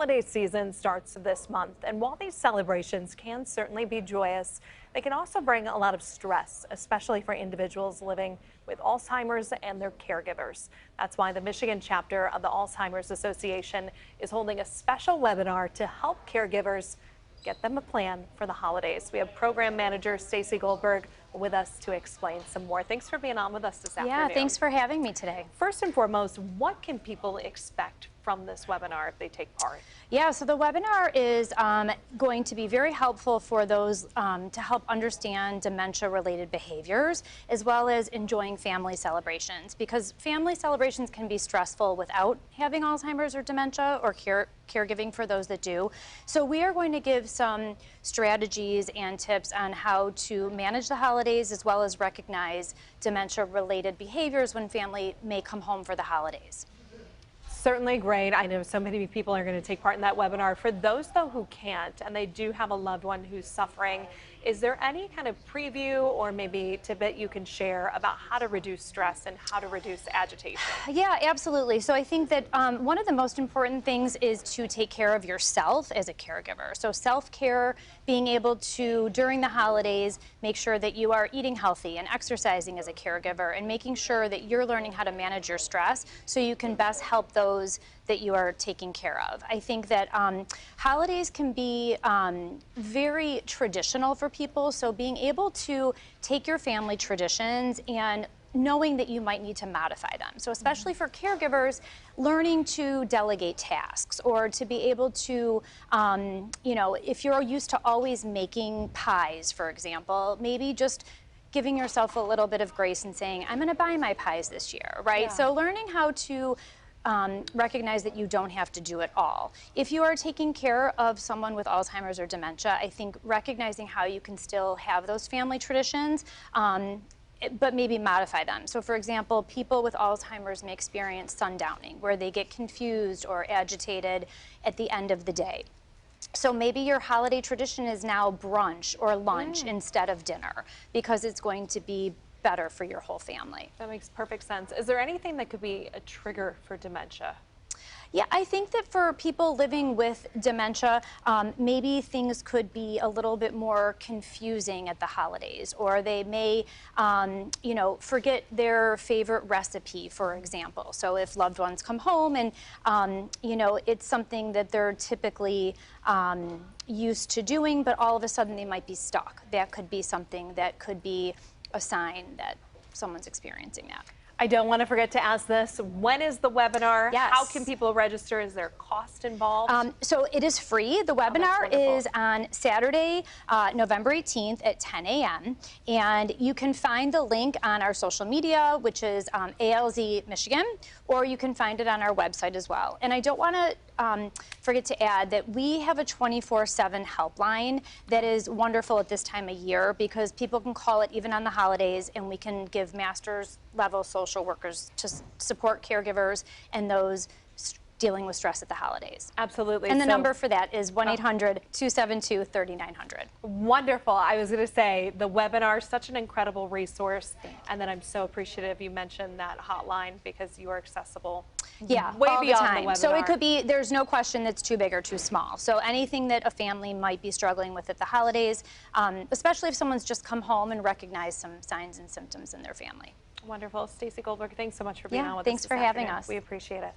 Holiday season starts this month, and while these celebrations can certainly be joyous, they can also bring a lot of stress, especially for individuals living with Alzheimer's and their caregivers. That's why the Michigan chapter of the Alzheimer's Association is holding a special webinar to help caregivers get them a plan for the holidays. We have program manager Stacy Goldberg with us to explain some more. Thanks for being on with us this afternoon. Yeah, thanks for having me today. First and foremost, what can people expect from this webinar if they take part? Yeah, so the webinar is going to be very helpful for those to help understand dementia-related behaviors, as well as enjoying family celebrations, because family celebrations can be stressful without having Alzheimer's or dementia, or caregiving for those that do. So we are going to give some strategies and tips on how to manage the holidays, as well as recognize dementia-related behaviors when family may come home for the holidays. Certainly great. I know so many people are going to take part in that webinar. For those, though, who can't, and they do have a loved one who's suffering, is there any kind of preview or maybe tidbit you can share about how to reduce stress and how to reduce agitation? Yeah, absolutely. So I think that one of the most important things is to take care of yourself as a caregiver. So self-care, being able to, during the holidays, make sure that you are eating healthy and exercising as a caregiver, and making sure that you're learning how to manage your stress so you can best help those that you are taking care of. I think that holidays can be very traditional for people, so being able to take your family traditions and knowing that you might need to modify them. So especially for caregivers, learning to delegate tasks, or to be able to, you know, if you're used to always making pies, for example, maybe just giving yourself a little bit of grace and saying, I'm gonna buy my pies this year, right? Yeah. So learning how to recognize that you don't have to do it all. If you are taking care of someone with Alzheimer's or dementia, I think recognizing how you can still have those family traditions, but maybe modify them. So for example, people with Alzheimer's may experience sundowning, where they get confused or agitated at the end of the day. So maybe your holiday tradition is now brunch or lunch instead of dinner, because it's going to be better for your whole family. That makes perfect sense. Is there anything that could be a trigger for dementia? Yeah, I think that for people living with dementia, maybe things could be a little bit more confusing at the holidays, or they may, you know, forget their favorite recipe, for example. So if loved ones come home and, you know, it's something that they're typically used to doing, but all of a sudden they might be stuck. That could be something that could be a sign that someone's experiencing that. I don't want to forget to ask this. When is the webinar? Yes. How can people register? Is there cost involved? So it is free. The webinar is on Saturday, November 18th at 10 a.m. And you can find the link on our social media, which is ALZ Michigan, or you can find it on our website as well. And I don't want to forget to add that we have a 24/7 helpline that is wonderful at this time of year, because people can call it even on the holidays, and we can give master's level social workers to support caregivers and those dealing with stress at the holidays. Absolutely. And the number for that is 1-800-272-3900. Wonderful. I was going to say, the webinar is such an incredible resource, and then I'm so appreciative you mentioned that hotline, because you are accessible. Yeah, way all beyond the time. The webinar. So it could be, there's no question that's too big or too small. So anything that a family might be struggling with at the holidays, especially if someone's just come home and recognized some signs and symptoms in their family. Wonderful. Stacy Goldberg, thanks so much for being on with us. Thanks for having afternoon. us. We appreciate it.